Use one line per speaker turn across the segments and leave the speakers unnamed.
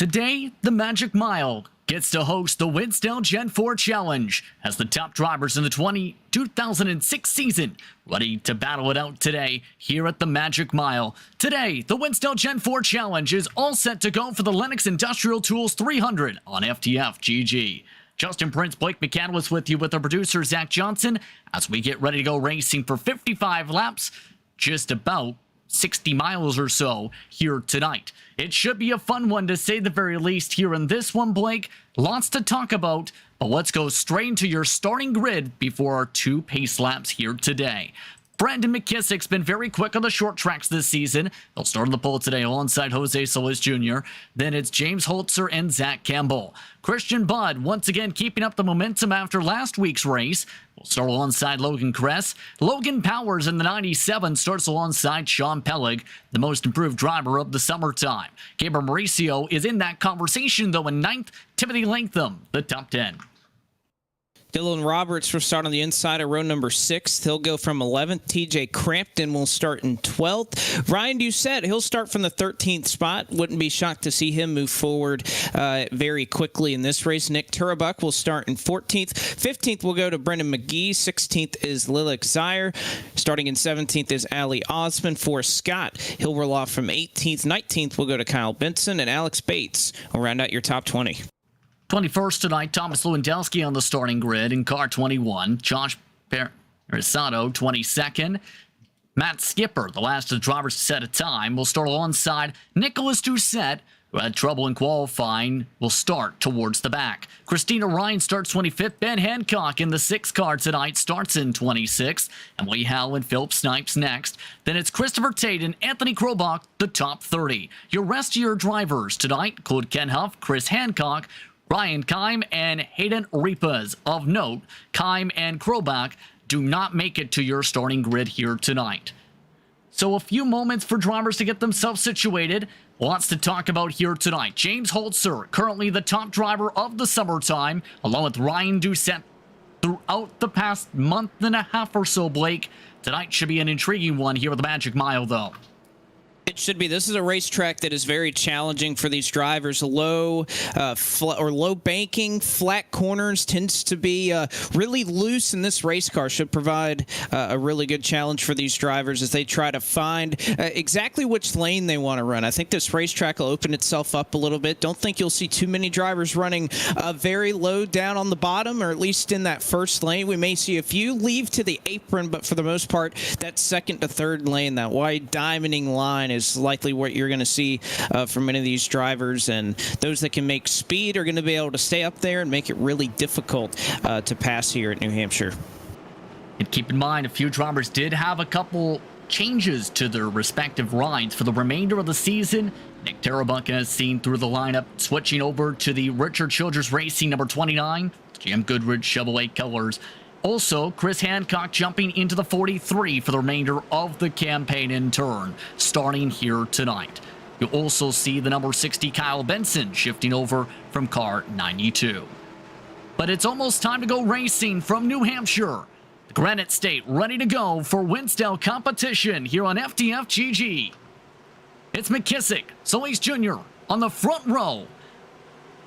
Today, the Magic Mile gets to host the WINSTEL Gen 4 Challenge as the top drivers in the 2006 season ready to battle it out today here at the Magic Mile. Today, the WINSTEL Gen 4 Challenge is all set to go for the Lennox Industrial Tools 300 on FTF GG. Justin Prince, Blake McCandless with you with our producer Zach Johnson as we get ready to go racing for 55 laps, just about 60 miles or so here tonight. It should be a fun one to say the very least here in this one, Blake. Lots to talk about, but let's go straight into your starting grid before our two pace laps here today. Brandon McKissick's been very quick on the short tracks this season. He'll start on the pole today alongside Jose Solis Jr. Then it's James Holzer and Zach Campbell. Christian Budd once again keeping up the momentum after last week's race. We'll start alongside Logan Kress. Logan Powers in the 97 starts alongside Sean Pellig, the most improved driver of the summertime. Gabriel Mauricio is in that conversation though in 9th. Timothy Latham, the top 10.
Dylan Roberts will start on the inside of row number 6. He'll go from 11th. TJ Crampton will start in 12th. Ryan Doucette, he'll start from the 13th spot. Wouldn't be shocked to see him move forward very quickly in this race. Nick Turbuck will start in 14th. 15th will go to Brendan McGee. 16th is Lilac Zire. Starting in 17th is Ali Osman. For Scott, he'll roll off from 18th. 19th will go to Kyle Benson. And Alex Bates will round out your top 20.
21st tonight, Thomas Lewandowski on the starting grid in car 21. Josh Perisato, 22nd. Matt Skipper, the last of the drivers to set a time, will start alongside Nicholas Doucette, who had trouble in qualifying, will start towards the back. Christina Ryan starts 25th. Ben Hancock in the 6th car tonight starts in 26th. Emily Howe and Philip Snipes next. Then it's Christopher Tate and Anthony Krobach, the top 30. Your rest of your drivers tonight include Ken Huff, Chris Hancock, Ryan Keim, and Hayden Repas. Of note, Keim and Krobach do not make it to your starting grid here tonight. So a few moments for drivers to get themselves situated. Lots to talk about here tonight. James Holzer, currently the top driver of the summertime, along with Ryan Doucette throughout the past month and a half or so, Blake. Tonight should be an intriguing one here at the Magic Mile, though.
It should be. This is a racetrack that is very challenging for these drivers. Low banking, flat corners tends to be really loose, and this race car should provide a really good challenge for these drivers as they try to find exactly which lane they want to run. I think this racetrack will open itself up a little bit. Don't think you'll see too many drivers running very low down on the bottom, or at least in that first lane. We may see a few leave to the apron, but for the most part, that second to third lane, that wide diamonding line is likely what you're going to see from many of these drivers, and those that can make speed are going to be able to stay up there and make it really difficult to pass here at New Hampshire.
And keep in mind, a few drivers did have a couple changes to their respective rides for the remainder of the season. Nick Turbuck has seen through the lineup, switching over to the Richard Childress Racing number 29, GM Goodrich Chevrolet colors. Also, Chris Hancock jumping into the 43 for the remainder of the campaign in turn, starting here tonight. You'll also see the number 60 Kyle Benson shifting over from car 92. But it's almost time to go racing from New Hampshire. The Granite State ready to go for WINSTEL competition here on FTF GG. It's McKissick, Solis Jr. on the front row.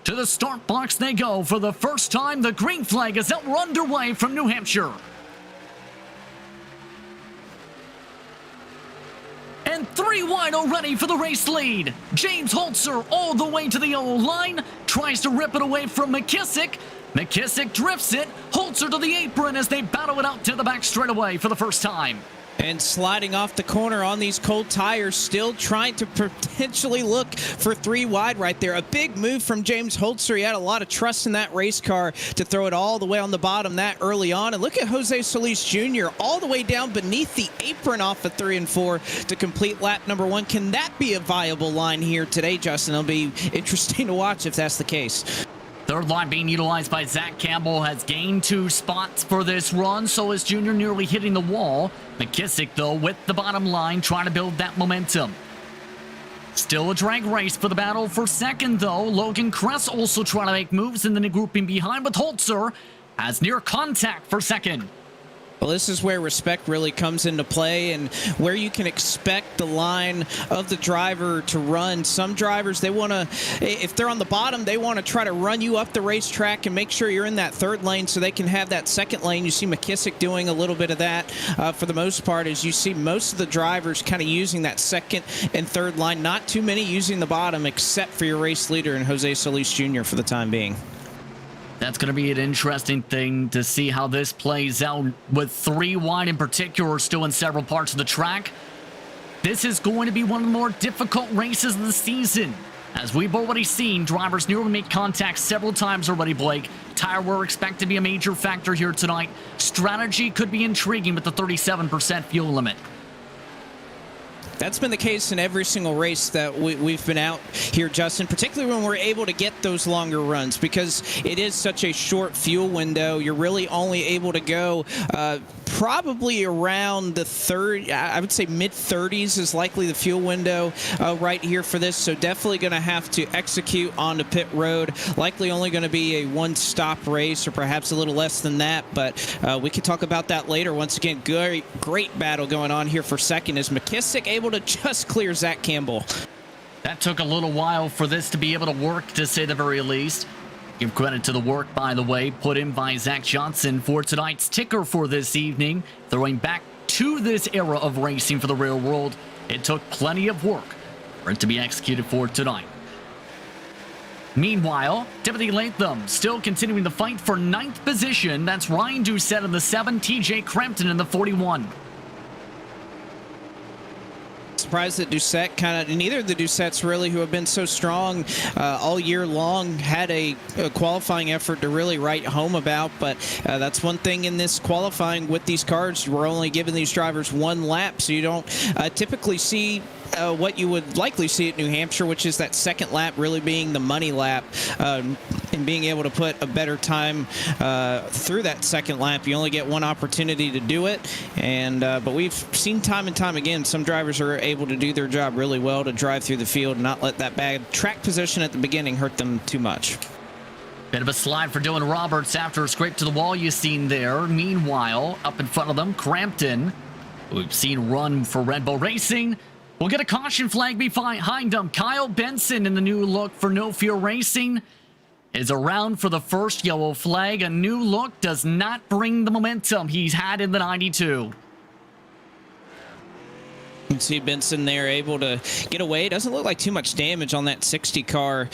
To the start box they go for the first time. The green flag is out. We're underway from New Hampshire. And 3 wide already for the race lead. James Holzer all the way to the yellow line. Tries to rip it away from McKissick. McKissick drifts it. Holzer to the apron as they battle it out to the back straightaway for the first time.
And sliding off the corner on these cold tires, still trying to potentially look for 3 wide right there. A big move from James Holzer. He had a lot of trust in that race car to throw it all the way on the bottom that early on. And look at Jose Solis Jr. all the way down beneath the apron off of 3 and 4 to complete lap number 1. Can that be a viable line here today, Justin? It'll be interesting to watch if that's the case.
Third line being utilized by Zach Campbell has gained 2 spots for this run. Solis Jr. nearly hitting the wall. McKissick, though, with the bottom line, trying to build that momentum. Still a drag race for the battle for second, though. Logan Kress also trying to make moves in the grouping behind, but Holzer has near contact for second.
Well, this is where respect really comes into play and where you can expect the line of the driver to run. Some drivers, they want to, if they're on the bottom, they want to try to run you up the racetrack and make sure you're in that third lane so they can have that second lane. You see McKissick doing a little bit of that for the most part, as you see most of the drivers kind of using that second and third line. Not too many using the bottom except for your race leader and Jose Solis Jr. for the time being.
That's going to be an interesting thing to see how this plays out with 3 wide in particular still in several parts of the track. This is going to be one of the more difficult races of the season. As we've already seen, drivers nearly make contact several times already, Blake. Tire wear expected to be a major factor here tonight. Strategy could be intriguing with the 37% fuel limit.
That's been the case in every single race that we've been out here, Justin, particularly when we're able to get those longer runs because it is such a short fuel window. You're really only able to go probably around the I would say mid-30s is likely the fuel window right here for this. So definitely going to have to execute on the pit road. Likely only going to be a one-stop race or perhaps a little less than that. But we can talk about that later. Once again, great battle going on here for second. Is McKissick able to just clear Zach Campbell?
That took a little while for this to be able to work, to say the very least. Give credit to the work, by the way, put in by Zach Johnson for tonight's ticker for this evening. Throwing back to this era of racing for the real world. It took plenty of work for it to be executed for tonight. Meanwhile, Timothy Latham still continuing the fight for 9th position. That's Ryan Doucette in the 7, TJ Crampton in the 41.
Surprised that Doucette neither of the Doucettes really, who have been so strong all year long, had a qualifying effort to really write home about. But that's one thing in this qualifying with these cars. We're only giving these drivers 1 lap, so you don't typically see what you would likely see at New Hampshire, which is that second lap really being the money lap and being able to put a better time through that second lap. You only get 1 opportunity to do it, and but we've seen time and time again some drivers are able to do their job really well to drive through the field and not let that bad track position at the beginning hurt them too much.
Bit of a slide for Dylan Roberts after a scrape to the wall you've seen there. Meanwhile, up in front of them, Crampton, who we've seen run for Red Bull Racing, we'll get a caution flag behind him. Kyle Benson in the new look for No Fear Racing is around for the first yellow flag. A new look does not bring the momentum he's had in the 92.
You can see Benson there able to get away. Doesn't look like too much damage on that 60 car,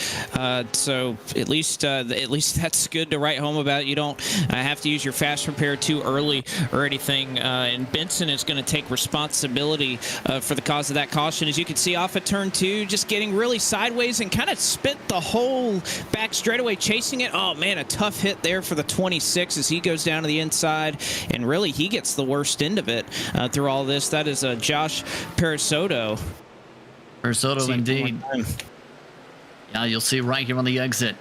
so at least that's good to write home about. You don't have to use your fast repair too early or anything, and Benson is going to take responsibility for the cause of that caution. As you can see off of turn 2, just getting really sideways and kind of spent the whole back straightaway chasing it. Oh man, a tough hit there for the 26 as he goes down to the inside, and really he gets the worst end of it through all this. That is Josh Perisotto.
Perisotto, indeed. Yeah, you'll see right here on the exit.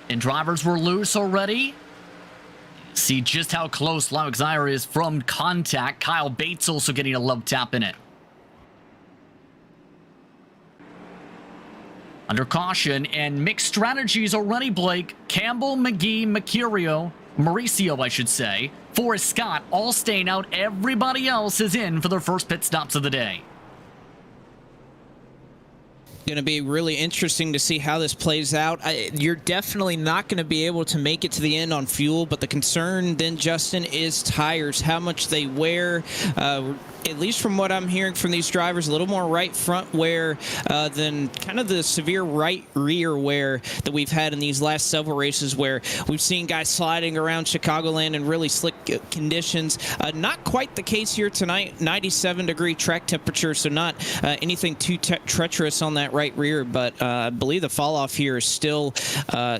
And drivers were loose already. See just how close Lauxire is from contact. Kyle Bates also getting a love tap in it. Under caution and mixed strategies already, Blake. Campbell, McGee, Mauricio, I should say. Forrest Scott all staying out. Everybody else is in for their first pit stops of the day.
Going to be really interesting to see how this plays out. You're definitely not going to be able to make it to the end on fuel, but the concern then, Justin, is tires, how much they wear. At least from what I'm hearing from these drivers, a little more right front wear than kind of the severe right rear wear that we've had in these last several races, where we've seen guys sliding around Chicagoland in really slick conditions. Not quite the case here tonight. 97-degree track temperature, so not anything too treacherous on that right rear, but I believe the fall off here is still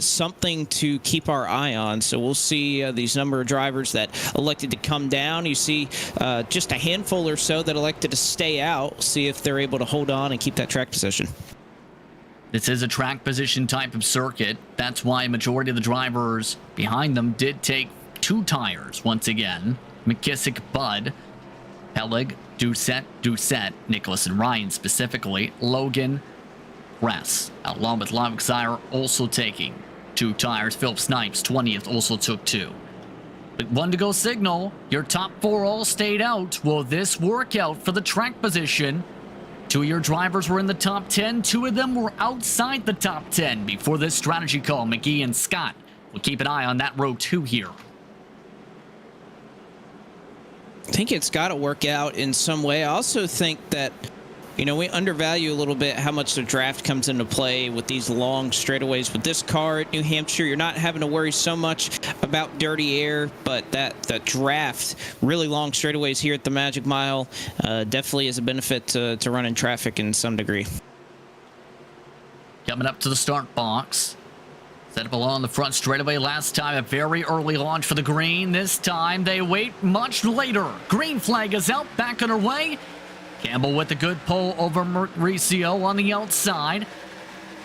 something to keep our eye on. So we'll see these number of drivers that elected to come down. You see just a handful or so that elected to stay out. See if they're able to hold on and keep that track position.
This is a track position type of circuit. That's why a majority of the drivers behind them did take 2 tires once again. McKissick, Bud, Helig, Doucette, Nicholas and Ryan specifically, Logan, Ress, along with Lauxire also taking 2 tires. Philip Snipes, 20th, also took 2. With 1 to go signal, your top 4 all stayed out. Will this work out for the track position? 2 of your drivers were in the top 10. 2 of them were outside the top 10 before this strategy call. McGee and Scott will keep an eye on that row 2 here.
I think it's got to work out in some way. I also think that, you know, we undervalue a little bit how much the draft comes into play with these long straightaways. With this car at New Hampshire, you're not having to worry so much about dirty air, but that draft, really long straightaways here at the Magic Mile, definitely is a benefit to running traffic in some degree.
Coming up to the start box. Set up along the front straightaway last time. A very early launch for the green. This time they wait much later. Green flag is out, back on her way. Campbell with a good pull over Mauricio on the outside.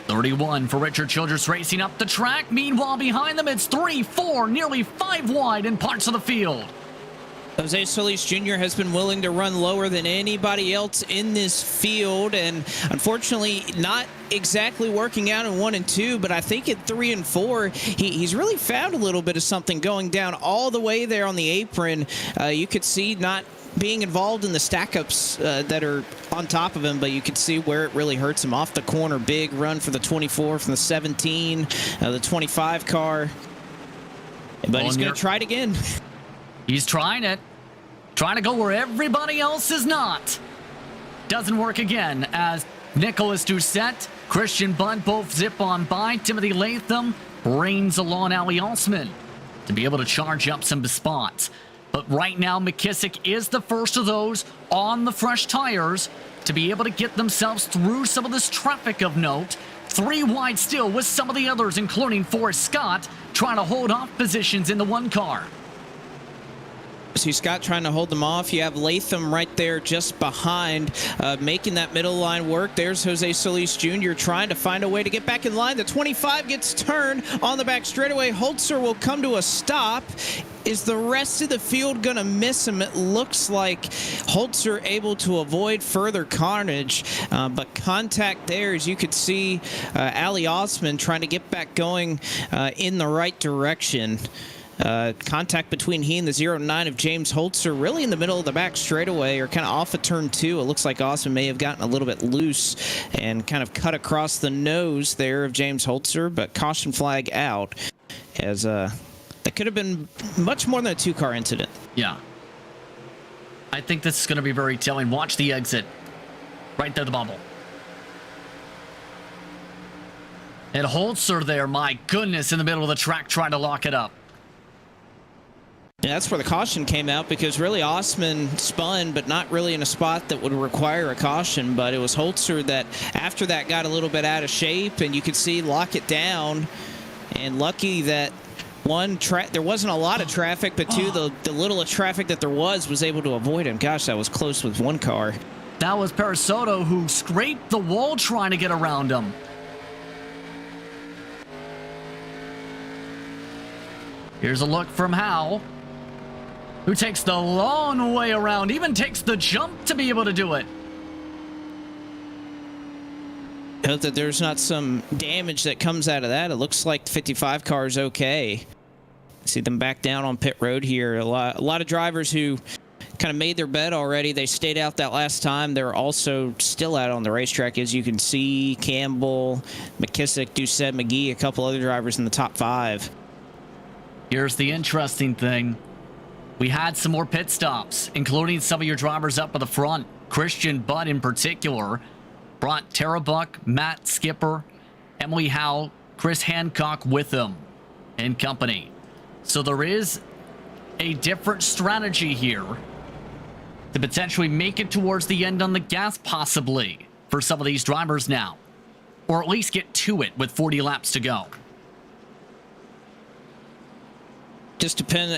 31 for Richard Childress racing up the track. Meanwhile, behind them, it's 3, 4, nearly 5 wide in parts of the field.
Jose Solis Jr. has been willing to run lower than anybody else in this field, and unfortunately not exactly working out in 1 and 2, but I think at 3 and 4, he's really found a little bit of something going down all the way there on the apron. You could see not being involved in the stack-ups that are on top of him, but you can see where it really hurts him. Off the corner, big run for the 24 from the 17, the 25 car. But he's going to try it again.
He's trying it. Trying to go where everybody else is not. Doesn't work again as Nicholas Doucette, Christian Budd both zip on by. Timothy Latham reins along Ali Osman to be able to charge up some spots. But right now, McKissick is the first of those on the fresh tires to be able to get themselves through some of this traffic of note. 3 wide still with some of the others, including Forrest Scott, trying to hold off positions in the 1 car.
So Scott trying to hold them off. You have Latham right there just behind, making that middle line work. There's Jose Solis Jr. trying to find a way to get back in line. The 25 gets turned on the back straightaway. Holzer will come to a stop. Is the rest of the field going to miss him? It looks like Holzer able to avoid further carnage, but contact there, as you could see, Ali Osman trying to get back going in the right direction. Contact between he and the 09 of James Holzer, really in the middle of the back straightaway, or kind of off of turn 2. It looks like Austin may have gotten a little bit loose and kind of cut across the nose there of James Holzer, but caution flag out, as that could have been much more than a 2-car incident.
Yeah. I think this is going to be very telling. Watch the exit. Right there, the bubble. And Holzer there, my goodness, in the middle of the track trying to lock it up.
Yeah, that's where the caution came out, because really Osman spun, but not really in a spot that would require a caution. But it was Holzer that, after that, got a little bit out of shape, and you could see lock it down. And lucky that, 1, there wasn't a lot of traffic, but 2, the little of traffic that there was able to avoid him. Gosh, that was close with 1 car.
That was Perisotto who scraped the wall trying to get around him. Here's a look from Howe, who takes the long way around, even takes the jump to be able to do it.
Hope that there's not some damage that comes out of that. It looks like the 55 car is okay. See them back down on pit road here. A lot of drivers who kind of made their bet already. They stayed out that last time. They're also still out on the racetrack, as you can see. Campbell, McKissick, Doucette, McGee, a couple other drivers in the top 5.
Here's the interesting thing. We had some more pit stops, including some of your drivers up at the front. Christian Budd in particular brought Tara Buck, Matt Skipper, Emily Howe, Chris Hancock with them in company. So there is a different strategy here to potentially make it towards the end on the gas, possibly, for some of these drivers now. Or at least get to it with 40 laps to go.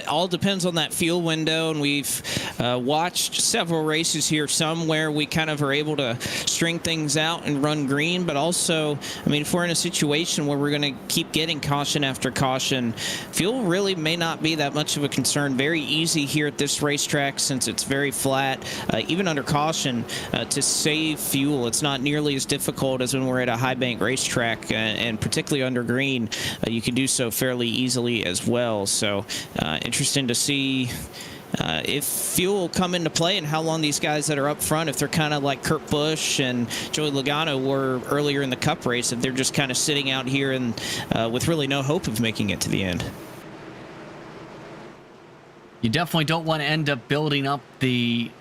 All depends on that fuel window, and we've watched several races here, some where we kind of are able to string things out and run green, but also, I mean, if we're in a situation where we're going to keep getting caution after caution, fuel really may not be that much of a concern. Very easy here at this racetrack, since it's very flat, even under caution, to save fuel. It's not nearly as difficult as when we're at a high bank racetrack, and particularly under green, you can do so fairly easily as well. So interesting to see if fuel will come into play and how long these guys that are up front, if they're kind of like Kurt Busch and Joey Logano were earlier in the Cup race, if they're just kind of sitting out here and with really no hope of making it to the end.
You definitely don't want to end up building up the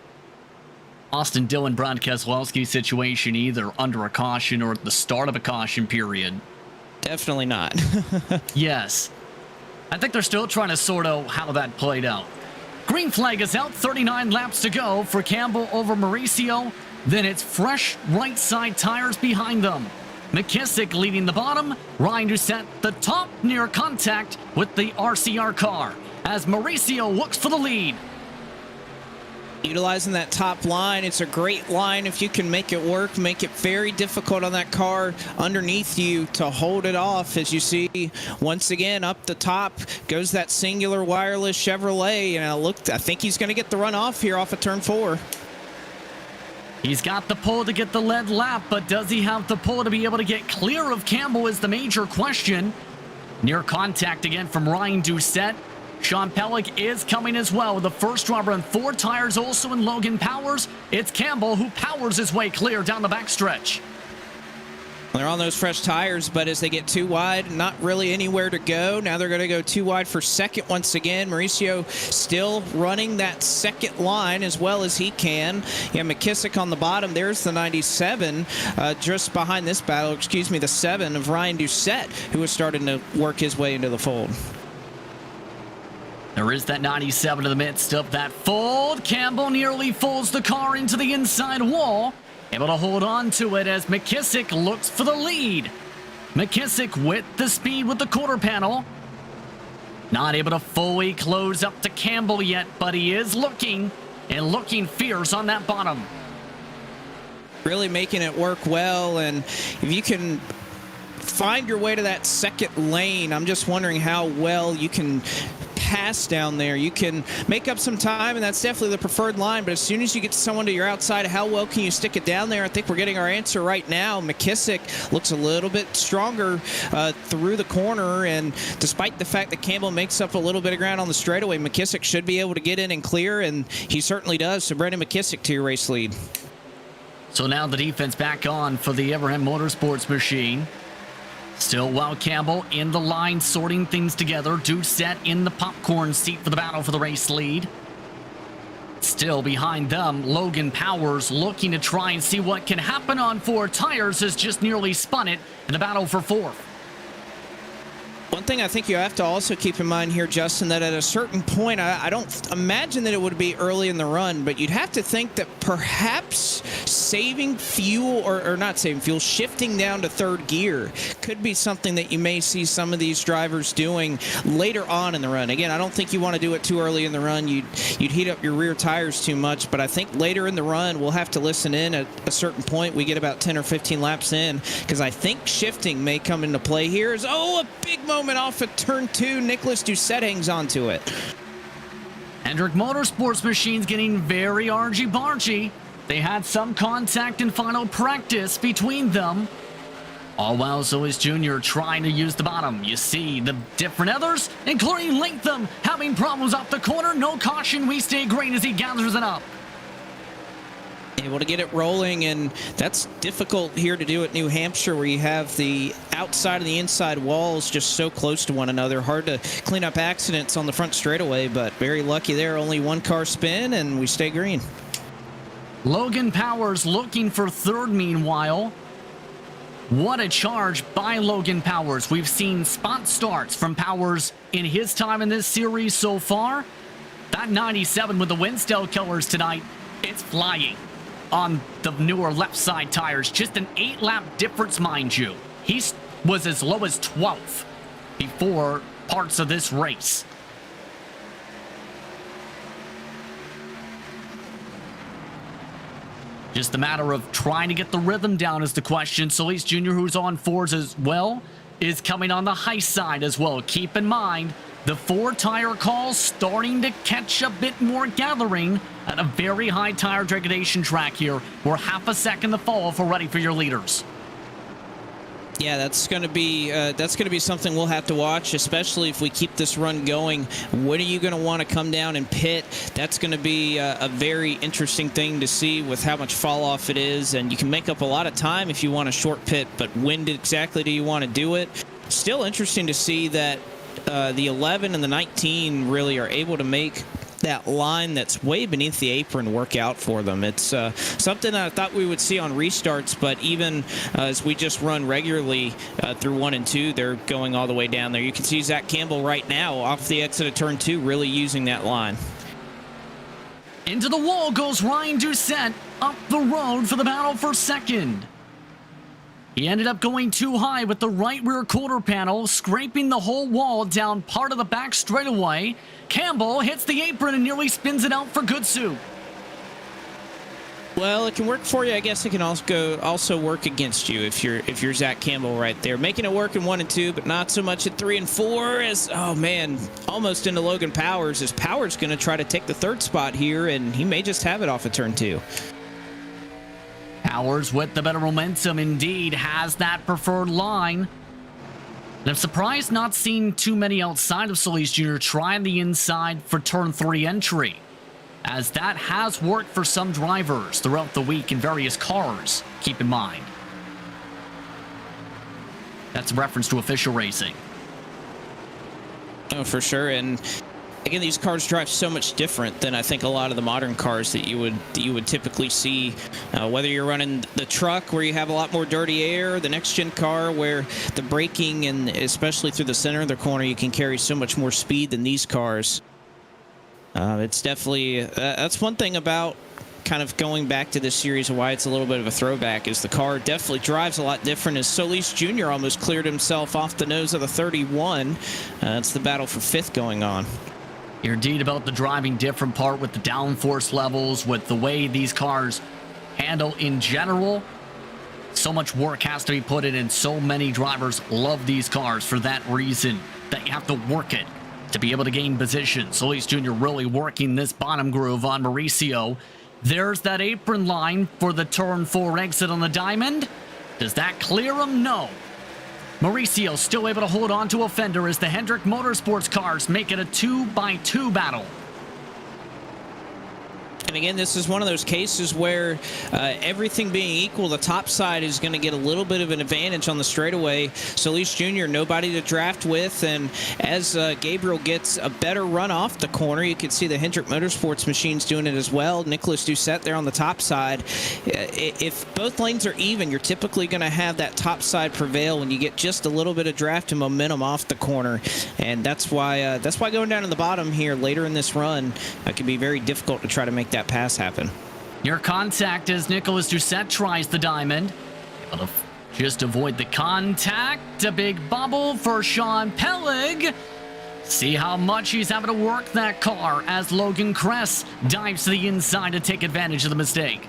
Austin Dillon, Brad Keselowski situation either under a caution or at the start of a caution period.
Definitely not.
Yes. I think they're still trying to sort out how that played out. Green flag is out, 39 laps to go for Campbell over Mauricio. Then it's fresh right side tires behind them. McKissick leading the bottom. Ryan Doucette the top near contact with the RCR car as Mauricio looks for the lead.
Utilizing that top line, it's a great line if you can make it work, make it very difficult on that car underneath you to hold it off. As you see, once again, up the top goes that singular wireless Chevrolet, and I think he's going to get the run off here off of turn 4.
He's got the pull to get the lead lap, but does he have the pull to be able to get clear of Campbell is the major question. Near contact again from Ryan Doucette. Sean Pellick is coming as well. The first driver on 4 tires also in Logan Powers. It's Campbell who powers his way clear down the backstretch.
They're on those fresh tires, but as they get too wide, not really anywhere to go. Now they're going to go too wide for second once again. Mauricio still running that second line as well as he can. Yeah, McKissick on the bottom. There's the 97. Just behind this battle, the 7 of Ryan Doucette, who is starting to work his way into the fold.
There is that 97 in the midst of that fold. Campbell nearly folds the car into the inside wall. Able to hold on to it as McKissick looks for the lead. McKissick with the speed with the quarter panel. Not able to fully close up to Campbell yet, but he is looking fierce on that bottom.
Really making it work well, and if you can find your way to that second lane, I'm just wondering how well you can pass down there. You can make up some time, and that's definitely the preferred line, but as soon as you get someone to your outside, how well can you stick it down there? I think we're getting our answer right now. McKissick looks a little bit stronger through the corner, and despite the fact that Campbell makes up a little bit of ground on the straightaway, McKissick should be able to get in and clear, and he certainly does. So Brendan McKissick to your race lead.
So now the defense back on for the Abraham Motorsports machine. Still Wild Campbell in the line, sorting things together. Doucette in the popcorn seat for the battle for the race lead. Still behind them, Logan Powers looking to try and see what can happen on 4 tires, has just nearly spun it in the battle for 4th.
One thing I think you have to also keep in mind here, Justin, that at a certain point, I don't imagine that it would be early in the run, but you'd have to think that perhaps saving fuel, or not saving fuel, shifting down to 3rd gear could be something that you may see some of these drivers doing later on in the run. Again, I don't think you want to do it too early in the run. You'd heat up your rear tires too much, but I think later in the run, we'll have to listen in at a certain point. We get about 10 or 15 laps in, because I think shifting may come into play here. A big moment off at turn 2. Nicholas Doucette hangs on to it.
Hendrick Motorsports machines getting very argy-bargy. They had some contact in final practice between them. All while Zois Jr. trying to use the bottom. You see the different others, including Latham, having problems off the corner. No caution. We stay green as he gathers it up.
Able to get it rolling, and that's difficult here to do at New Hampshire, where you have the outside and the inside walls just so close to one another. Hard to clean up accidents on the front straightaway, but very lucky there. Only 1 car spin, and we stay green.
Logan Powers looking for 3rd meanwhile. What a charge by Logan Powers. We've seen spot starts from Powers in his time in this series so far. That 97 with the WINSTEL colors tonight, it's flying on the newer left side tires. Just an 8-lap difference, mind you. He was as low as 12th before parts of this race. Just a matter of trying to get the rhythm down is the question. Solis Jr., who's on 4s as well, is coming on the high side as well. Keep in mind, the 4-tire calls starting to catch a bit more gathering at a very high tire degradation track here. We're half a second to fall if we're ready for your leaders.
Yeah, that's going to be something we'll have to watch, especially if we keep this run going. When are you going to want to come down and pit? That's going to be a very interesting thing to see with how much fall off it is, and you can make up a lot of time if you want a short pit, but when exactly do you want to do it? Still interesting to see that the 11 and the 19 really are able to make that line that's way beneath the apron work out for them. It's something that I thought we would see on restarts, but even as we just run regularly through 1 and 2, they're going all the way down there. You can see Zach Campbell right now off the exit of turn 2 really using that line.
Into the wall goes Ryan Doucette up the road for the battle for second. He ended up going too high with the right rear quarter panel, scraping the whole wall down part of the back straightaway. Campbell hits the apron and nearly spins it out for Goodsu.
Well, it can work for you. I guess it can also work against you if you're Zach Campbell right there. Making it work in 1 and 2, but not so much at 3 and 4 as, oh man, almost into Logan Powers, as Powers going to try to take the third spot here, and he may just have it off of turn 2.
Powers with the better momentum indeed has that preferred line. And I'm surprised not seeing too many outside of Solis Jr. trying the inside for turn 3 entry, as that has worked for some drivers throughout the week in various cars, keep in mind. That's a reference to official racing.
Oh, for sure. And again, these cars drive so much different than I think a lot of the modern cars that you would typically see. Whether you're running the truck where you have a lot more dirty air, the next gen car where the braking and especially through the center of the corner you can carry so much more speed than these cars. It's definitely that's one thing about kind of going back to this series and why it's a little bit of a throwback is the car definitely drives a lot different, as Solis Jr. almost cleared himself off the nose of the 31. It's the battle for 5th going on.
You're indeed about the driving different part with the downforce levels, with the way these cars handle in general. So much work has to be put in, and so many drivers love these cars for that reason, that you have to work it to be able to gain position. Solis Jr. really working this bottom groove on Mauricio. There's that apron line for the turn 4 exit on the diamond. Does that clear him? No. Mauricio still able to hold on to a fender as the Hendrick Motorsports cars make it a 2x2 battle.
And again, this is one of those cases where everything being equal, the top side is going to get a little bit of an advantage on the straightaway. Solis Jr., nobody to draft with, and as Gabriel gets a better run off the corner, you can see the Hendrick Motorsports machines doing it as well. Nicholas Doucette there on the top side. If both lanes are even, you're typically going to have that top side prevail when you get just a little bit of draft and momentum off the corner, and that's why going down to the bottom here later in this run can be very difficult to try to make that pass happen.
Your contact as Nicholas Doucette tries the diamond. Able to just avoid the contact. A big bubble for Sean Pellig. See how much he's having to work that car as Logan Kress dives to the inside to take advantage of the mistake.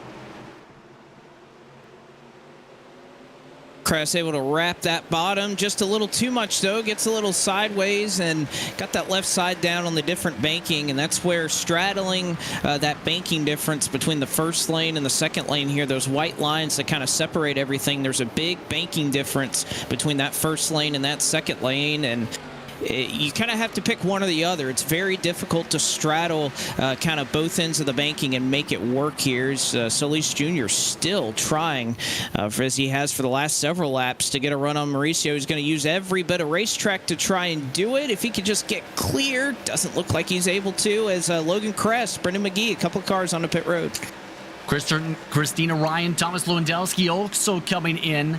Kress able to wrap that bottom just a little too much, though. Gets a little sideways and got that left side down on the different banking, and that's where straddling that banking difference between the first lane and the second lane here, those white lines that kind of separate everything, there's a big banking difference between that first lane and that second lane, and you kind of have to pick one or the other. It's very difficult to straddle kind of both ends of the banking and make it work here. Solis Jr. still trying, as he has for the last several laps, to get a run on Mauricio. He's going to use every bit of racetrack to try and do it. If he could just get clear, doesn't look like he's able to, as Logan Kress, Brendan McGee, a couple of cars on the pit road.
Christina Ryan, Thomas Lewandowski also coming in.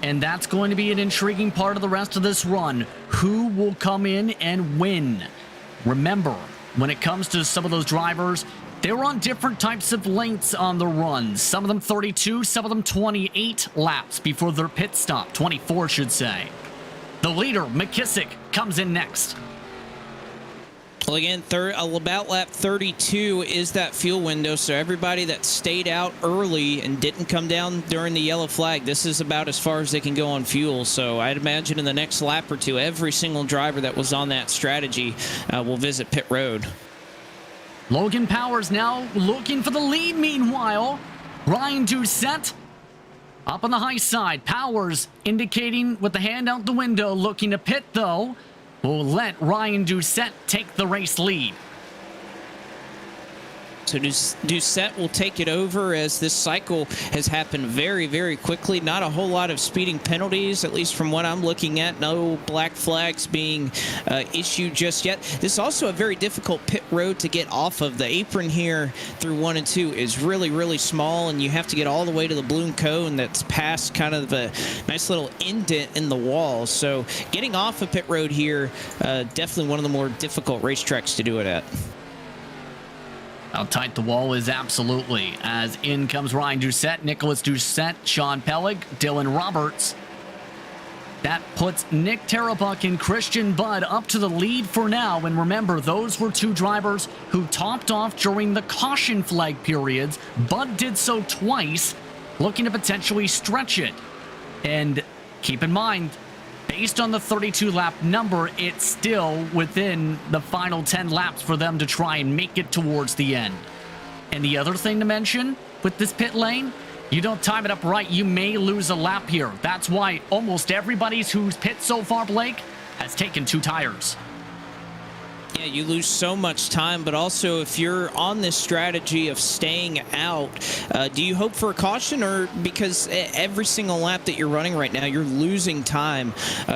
And that's going to be an intriguing part of the rest of this run. Who will come in and win? Remember, when it comes to some of those drivers, they were on different types of lengths on the runs. Some of them 32, some of them 28 laps before their pit stop. 24, should say. The leader, McKissick, comes in next.
Well, again, about lap 32 is that fuel window, so everybody that stayed out early and didn't come down during the yellow flag, this is about as far as they can go on fuel. So I'd imagine in the next lap or two, every single driver that was on that strategy will visit pit road.
Logan Powers now looking for the lead meanwhile. Ryan Doucette Up on the high side, Powers indicating with the hand out the window, looking to pit though. Will let Ryan Doucette take the race lead.
So Doucette will take it over, as this cycle has happened very, very quickly. Not a whole lot of speeding penalties, at least from what I'm looking at. No black flags being issued just yet. This is also a very difficult pit road to get off of. The apron here through 1 and 2 is really, really small, and you have to get all the way to the bloom cone that's past kind of a nice little indent in the wall. So getting off of pit road here, definitely one of the more difficult racetracks to do it at.
How tight the wall is, absolutely. As in comes Ryan Doucette, Nicholas Doucette, Sean Pellig, Dylan Roberts. That puts Nick Tarabuck and Christian Budd up to the lead for now. And remember, those were two drivers who topped off during the caution flag periods. Budd did so twice, looking to potentially stretch it. And keep in mind, based on the 32-lap number, it's still within the final 10 laps for them to try and make it towards the end. And the other thing to mention with this pit lane, you don't time it up right, you may lose a lap here. That's why almost everybody who's pit so far, Blake, has taken 2 tires.
Yeah, you lose so much time, but also if you're on this strategy of staying out, do you hope for a caution? Or because every single lap that you're running right now, you're losing time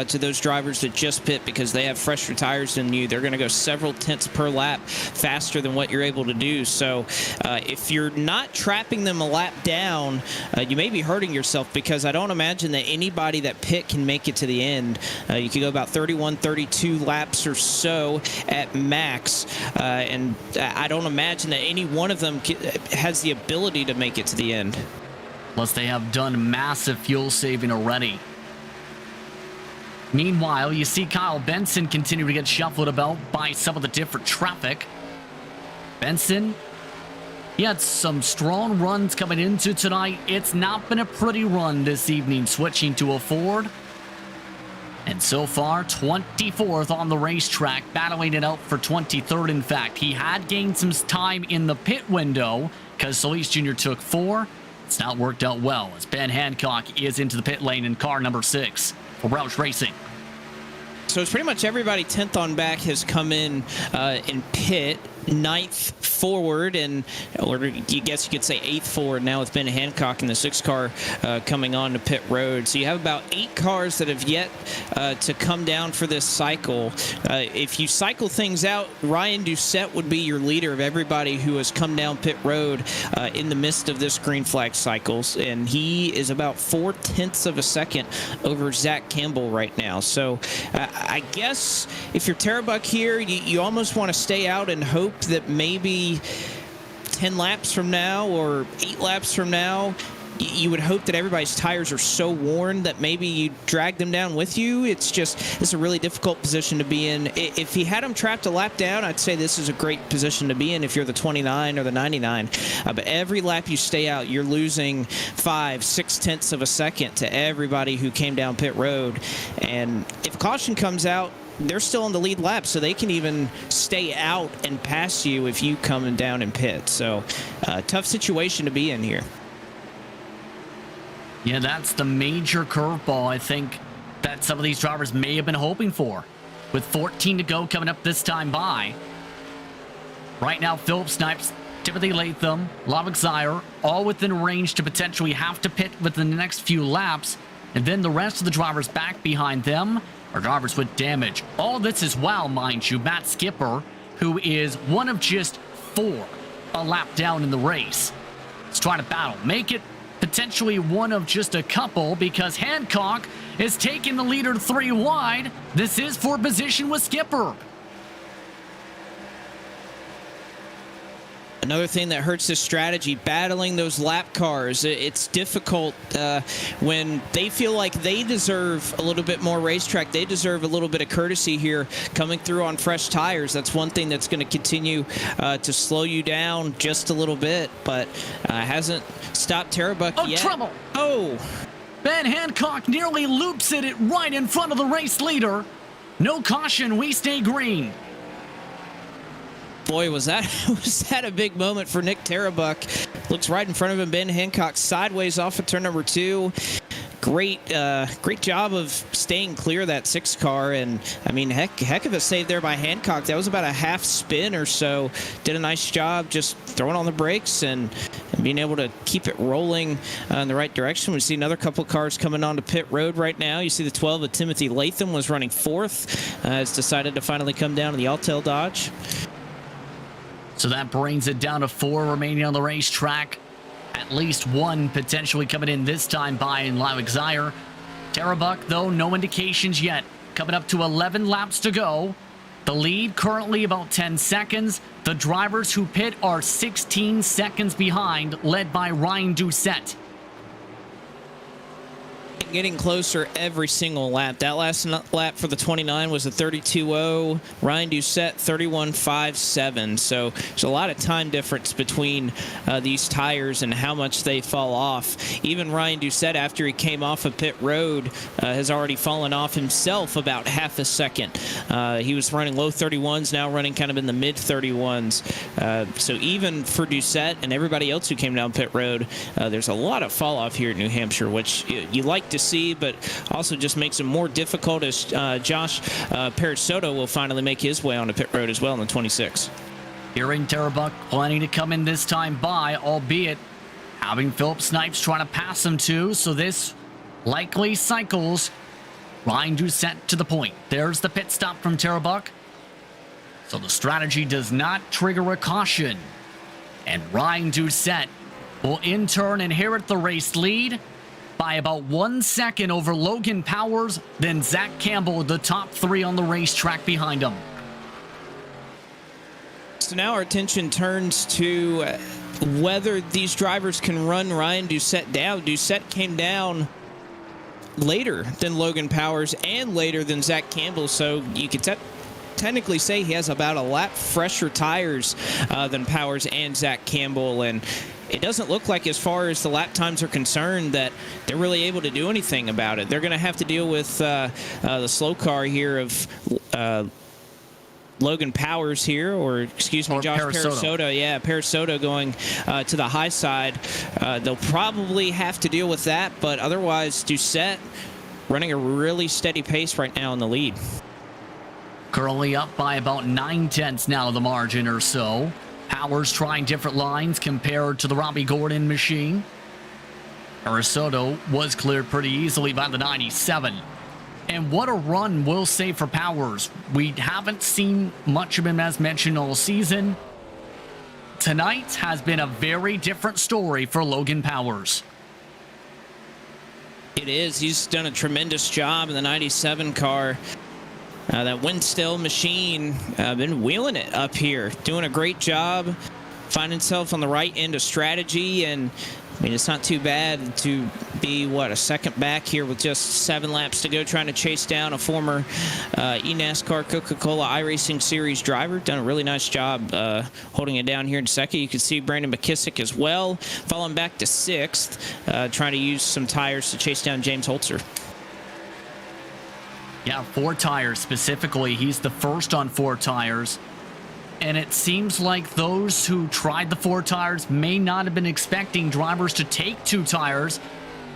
to those drivers that just pit because they have fresher tires than you. They're going to go several tenths per lap faster than what you're able to do. So if you're not trapping them a lap down, you may be hurting yourself, because I don't imagine that anybody that pit can make it to the end. You could go about 31, 32 laps or so at max, and I don't imagine that any one of them has the ability to make it to the end.
Plus, they have done massive fuel saving already. Meanwhile, you see Kyle Benson continue to get shuffled about by some of the different traffic. Benson, he had some strong runs coming into tonight. It's not been a pretty run this evening, switching to a Ford. And so far, 24th on the racetrack, battling it out for 23rd, in fact. He had gained some time in the pit window because Solis Jr. took 4. It's not worked out well, as Ben Hancock is into the pit lane in car number 6 for Roush Racing.
So it's pretty much everybody 10th on back has come in pit. 9th forward, or you guess you could say 8th forward now with Ben Hancock in the 6 car coming on to pit road. So you have about 8 cars that have yet to come down for this cycle. If you cycle things out, Ryan Doucette would be your leader of everybody who has come down pit road in the midst of this green flag cycles, and he is about 4/10 of a second over Zach Campbell right now. So I guess if you're Tarabuck here, you almost want to stay out and hope that maybe 10 laps from now or 8 laps from now, you would hope that everybody's tires are so worn that maybe you drag them down with you. It's a really difficult position to be in. If he had them trapped a lap down, I'd say this is a great position to be in if you're the 29 or the 99. But every lap you stay out, you're losing 5-6 of a second to everybody who came down pit road. And if caution comes out, they're still in the lead lap, so they can even stay out and pass you if you come down in pit. So tough situation to be in here.
Yeah, that's the major curveball, I think, that some of these drivers may have been hoping for. With 14 to go coming up this time by. Right now, Philip Snipes, Timothy Latham, Lavik Zaire, all within range to potentially have to pit within the next few laps. And then the rest of the drivers back behind them are drivers with damage. All this is while, mind you, Matt Skipper, who is one of just 4 a lap down in the race, is trying to battle. Make it potentially one of just a couple, because Hancock is taking the leader 3 wide. This is for position with Skipper.
Another thing that hurts this strategy, battling those lap cars. It's difficult when they feel like they deserve a little bit more racetrack. They deserve a little bit of courtesy here coming through on fresh tires. That's one thing that's going to continue to slow you down just a little bit, but hasn't stopped Tarabuck yet.
Trouble!
Oh!
Ben Hancock nearly loops it right in front of the race leader. No caution, we stay green.
Boy, was that a big moment for Nick Tarabuck. Looks right in front of him. Ben Hancock sideways off of turn number 2. Great job of staying clear of that 6 car, and I mean, heck of a save there by Hancock. That was about a half spin or so. Did a nice job just throwing on the brakes and being able to keep it rolling in the right direction. We see another couple of cars coming onto pit road right now. You see the 12 of Timothy Latham was running 4th. Has decided to finally come down to the Altel Dodge.
So that brings it down to 4 remaining on the racetrack. At least 1 potentially coming in this time by Lowick Zire. Tarabuck, though, no indications yet. Coming up to 11 laps to go. The lead currently about 10 seconds. The drivers who pit are 16 seconds behind, led by Ryan Doucette.
Getting closer every single lap. That last lap for the 29 was a 32.0. Ryan Doucette 31.57. So there's a lot of time difference between these tires and how much they fall off. Even Ryan Doucette, after he came off of pit road, has already fallen off himself about half a second. He was running low 31s, now running kind of in the mid 31s. So even for Doucette and everybody else who came down pit road, there's a lot of fall off here at New Hampshire, which you like to see, but also just makes it more difficult as Josh Perisotto will finally make his way onto pit road as well in the 26.
Hearing Tarabuck planning to come in this time by, albeit having Philip Snipes trying to pass him too, so this likely cycles Ryan Doucette to the point. There's the pit stop from Tarabuck. So the strategy does not trigger a caution. And Ryan Doucette will in turn inherit the race lead by about 1 second over Logan Powers, then Zach Campbell, the top 3 on the racetrack behind him.
So now our attention turns to whether these drivers can run Ryan Doucette down. Doucette came down later than Logan Powers and later than Zach Campbell, so you could technically say he has about a lap fresher tires than Powers and Zach Campbell, and it doesn't look like, as far as the lap times are concerned, that they're really able to do anything about it. They're going to have to deal with the slow car here of Logan Powers here, or excuse me, Josh Perisotto. Yeah, Perisotto going to the high side. They'll probably have to deal with that, but otherwise, Doucette running a really steady pace right now in the lead.
Currently up by about 9/10 now, the margin or so. Powers trying different lines compared to the Robbie Gordon machine. Perisotto was cleared pretty easily by the 97. And what a run, we'll say, for Powers. We haven't seen much of him, as mentioned, all season. Tonight has been a very different story for Logan Powers.
It is. He's done a tremendous job in the 97 car. That WINSTEL machine, been wheeling it up here, doing a great job, finding himself on the right end of strategy, and I mean, it's not too bad to be, a second back here with just 7 laps to go, trying to chase down a former eNASCAR Coca-Cola iRacing Series driver. Done a really nice job holding it down here in second. You can see Brandon McKissick as well, falling back to 6th, trying to use some tires to chase down James Holzer.
Yeah, 4 tires specifically. He's the first on 4 tires. And it seems like those who tried the 4 tires may not have been expecting drivers to take 2 tires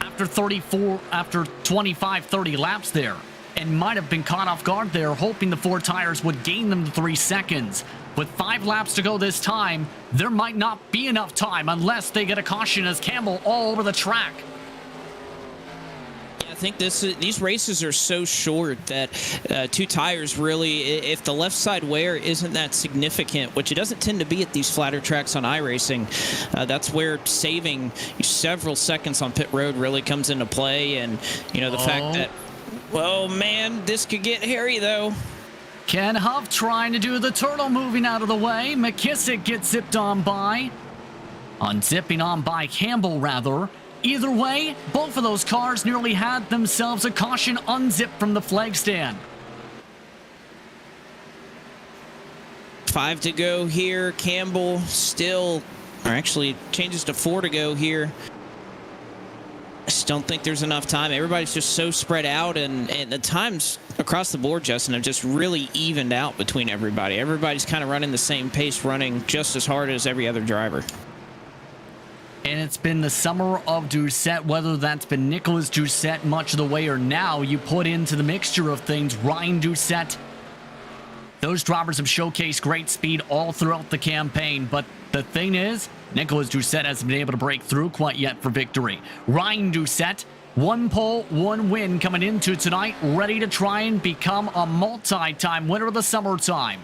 after 25, 30 laps there, and might have been caught off guard there, hoping the 4 tires would gain them 3 seconds. With 5 laps to go this time, there might not be enough time unless they get a caution, as Campbell all over the track.
I think these races are so short that 2 tires really, if the left side wear isn't that significant, which it doesn't tend to be at these flatter tracks on iRacing, that's where saving several seconds on pit road really comes into play. And, the fact that, oh man, this could get hairy though.
Ken Huff trying to do the turtle, moving out of the way. McKissick gets zipped on by. Unzipping on by Campbell, rather. Either way, both of those cars nearly had themselves a caution unzipped from the flag stand.
5 to go here. Campbell still, or actually changes to 4 to go here. I just don't think there's enough time. Everybody's just so spread out, and the times across the board, Justin, have just really evened out between everybody. Everybody's kind of running the same pace, running just as hard as every other driver.
And it's been the summer of Doucette, whether that's been Nicholas Doucette much of the way or now you put into the mixture of things Ryan Doucette. Those drivers have showcased great speed all throughout the campaign, but the thing is, Nicholas Doucette hasn't been able to break through quite yet for victory. Ryan Doucette, 1 pole, 1 win coming into tonight, ready to try and become a multi-time winner of the summertime.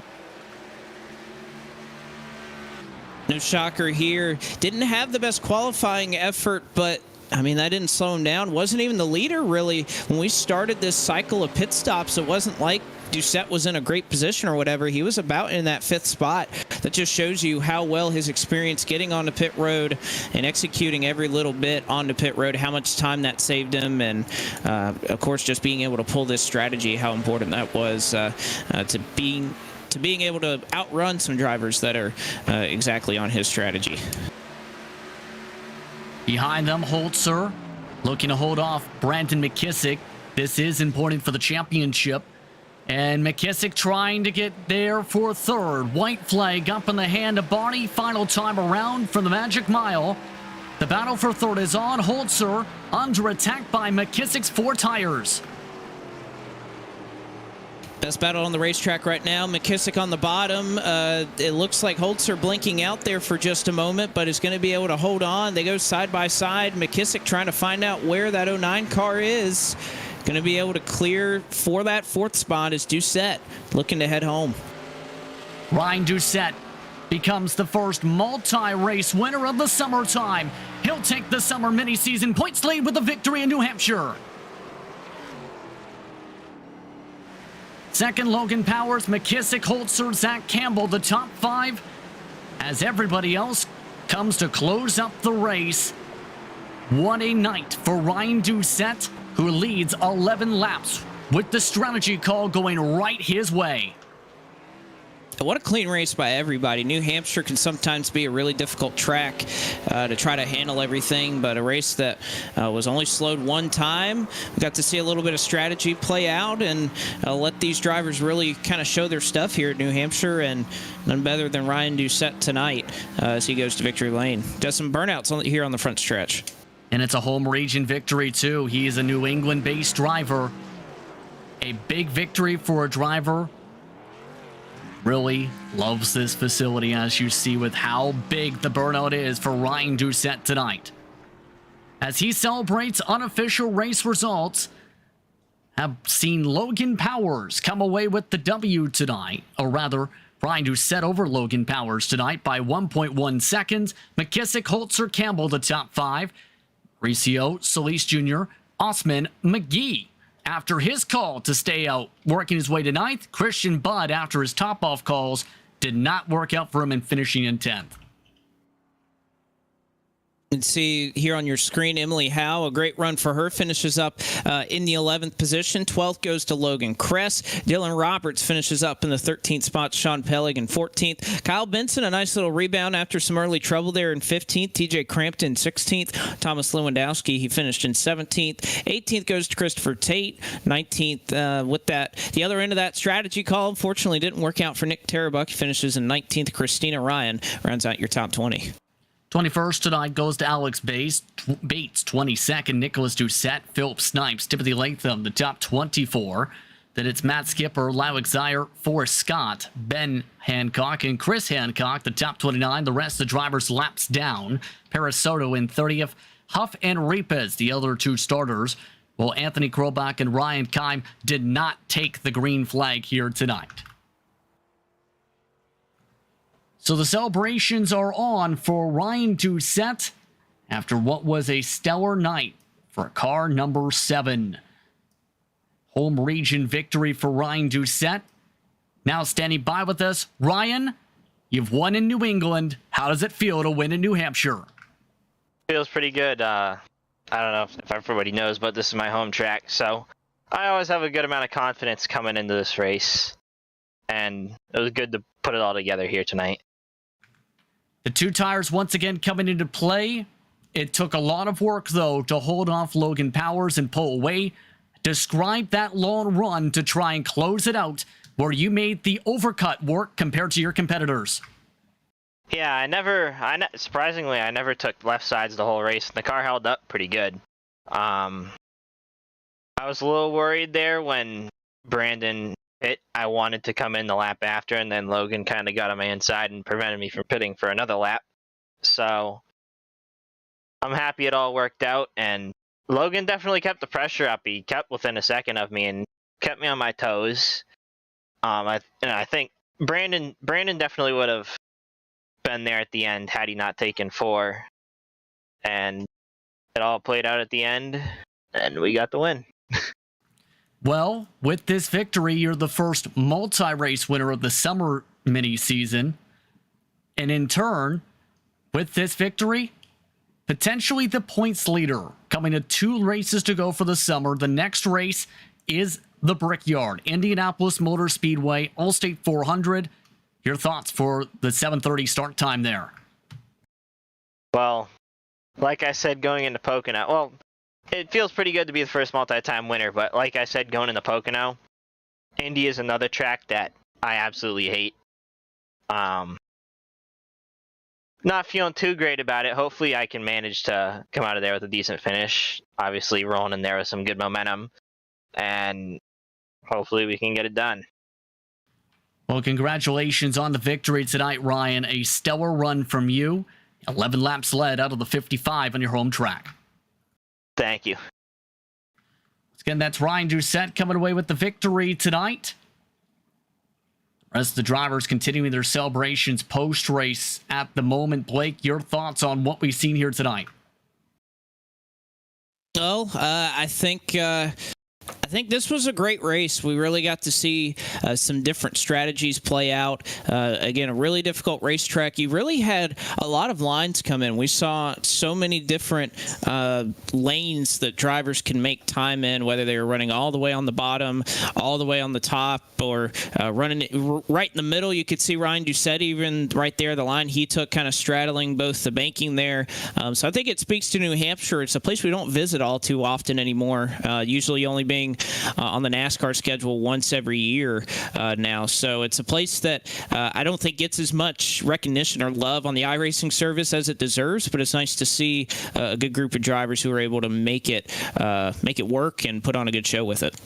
No shocker here. Didn't have the best qualifying effort, but I mean, that didn't slow him down. Wasn't even the leader, really. When we started this cycle of pit stops, it wasn't like Doucette was in a great position or whatever. He was about in that 5th spot. That just shows you how well his experience getting onto pit road and executing every little bit onto pit road, how much time that saved him, and of course just being able to pull this strategy, how important that was to being able to outrun some drivers that are exactly on his strategy.
Behind them, Holzer looking to hold off Brandon McKissick. This is important for the championship. And McKissick trying to get there for 3rd. White flag up in the hand of Barney. Final time around from the Magic Mile. The battle for 3rd is on. Holzer under attack by McKissick's 4 tires.
Best battle on the racetrack right now. McKissick on the bottom. It looks like Holzer blinking out there for just a moment, but is going to be able to hold on. They go side by side. McKissick trying to find out where that 09 car is. Going to be able to clear for that 4th spot is Doucette looking to head home.
Ryan Doucette becomes the first multi-race winner of the summertime. He'll take the summer mini-season points lead with a victory in New Hampshire. 2nd, Logan Powers, McKissick, Holzer, Zach Campbell, the top 5, as everybody else comes to close up the race. What a night for Ryan Doucette, who leads 11 laps with the strategy call going right his way.
What a clean race by everybody. New Hampshire can sometimes be a really difficult track to try to handle everything, but a race that was only slowed 1 time. We got to see a little bit of strategy play out and let these drivers really kind of show their stuff here at New Hampshire, and none better than Ryan Doucette tonight as he goes to victory lane. Does some burnouts here on the front stretch.
And it's a home region victory, too. He is a New England-based driver. A big victory for a driver. Really loves this facility, as you see with how big the burnout is for Ryan Doucette tonight. As he celebrates unofficial race results, have seen Logan Powers come away with the W tonight, or rather, Ryan Doucette over Logan Powers tonight by 1.1 seconds. McKissick, Holzer, Campbell, the top 5. Riccio, Solis Jr., Osman, McGee. After his call to stay out, working his way to 9th, Christian Budd, after his top-off calls, did not work out for him in finishing in 10th.
You can see here on your screen, Emily Howe, a great run for her, finishes up in the 11th position. 12th goes to Logan Kress. Dylan Roberts finishes up in the 13th spot. Sean Pellig in 14th. Kyle Benson, a nice little rebound after some early trouble there in 15th. TJ Crampton, 16th. Thomas Lewandowski, he finished in 17th. 18th goes to Christopher Tate. 19th with that. The other end of that strategy call, unfortunately, didn't work out for Nick Tarabuck. He finishes in 19th. Christina Ryan rounds out your top 20.
21st tonight goes to Alex Bates. 22nd, Nicholas Doucette. Philip Snipes, Timothy Latham, the top 24. Then it's Matt Skipper, Lowick Zier, Forrest Scott, Ben Hancock, and Chris Hancock, the top 29. The rest of the drivers laps down. Paris Soto in 30th. Huff and Repez, the other 2 starters. Well, Anthony Krobach and Ryan Kime did not take the green flag here tonight. So the celebrations are on for Ryan Doucette after what was a stellar night for car number 7. Home region victory for Ryan Doucette. Now standing by with us, Ryan, you've won in New England. How does it feel to win in New Hampshire?
Feels pretty good. I don't know if everybody knows, but this is my home track, so I always have a good amount of confidence coming into this race, and it was good to put it all together here tonight.
The 2 tires once again coming into play. It took a lot of work, though, to hold off Logan Powers and pull away. Describe that long run to try and close it out, where you made the overcut work compared to your competitors.
Yeah, surprisingly, I never took left sides the whole race. The car held up pretty good. I was a little worried there when Brandon hit. I wanted to come in the lap after, and then Logan kind of got on my inside and prevented me from pitting for another lap. So I'm happy it all worked out, and Logan definitely kept the pressure up. He kept within a second of me and kept me on my toes. I think Brandon definitely would have been there at the end had he not taken 4, and it all played out at the end, and we got the win.
Well, with this victory, you're the first multi-race winner of the summer mini-season. And in turn, with this victory, potentially the points leader, coming to 2 races to go for the summer. The next race is the Brickyard, Indianapolis Motor Speedway, All-State 400. Your thoughts for the 7:30 start time there?
Well, like I said, going into Pocono, well, it feels pretty good to be the first multi-time winner, but like I said, going into Pocono, Indy is another track that I absolutely hate. Not feeling too great about it. Hopefully I can manage to come out of there with a decent finish. Obviously rolling in there with some good momentum, and hopefully we can get it done.
Well, congratulations on the victory tonight, Ryan. A stellar run from you. 11 laps led out of the 55 on your home track.
Thank you.
Again, that's Ryan Doucette coming away with the victory tonight. The rest of the drivers continuing their celebrations post-race at the moment. Blake, your thoughts on what we've seen here tonight?
Well, I think this was a great race. We really got to see some different strategies play out. Again, a really difficult racetrack. You really had a lot of lines come in. We saw so many different lanes that drivers can make time in, whether they were running all the way on the bottom, all the way on the top, or running right in the middle. You could see Ryan Doucette even right there, the line he took kind of straddling both the banking there. So I think it speaks to New Hampshire. It's a place we don't visit all too often anymore, usually only being on the NASCAR schedule once every year now. So it's a place that I don't think gets as much recognition or love on the iRacing service as it deserves, but it's nice to see a good group of drivers who are able to make it work and put on a good show with it.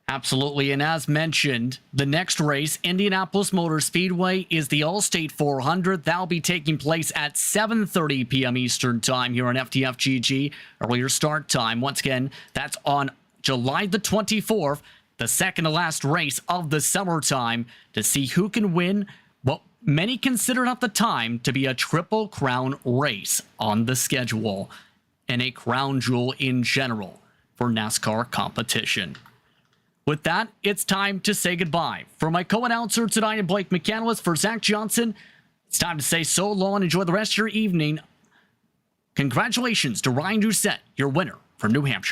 Absolutely, and as mentioned, the next race, Indianapolis Motor Speedway, is the All-State 400. That'll be taking place at 7:30 p.m. Eastern Time here on FTFGG. Earlier start time. Once again, that's on July the 24th, the second to last race of the summertime, to see who can win what many considered at the time to be a Triple Crown race on the schedule, and a crown jewel in general for NASCAR competition. With that, it's time to say goodbye. For my co-announcer tonight, Blake McCandless, for Zach Johnson, it's time to say so long and enjoy the rest of your evening. Congratulations to Ryan Doucette, your winner for New Hampshire.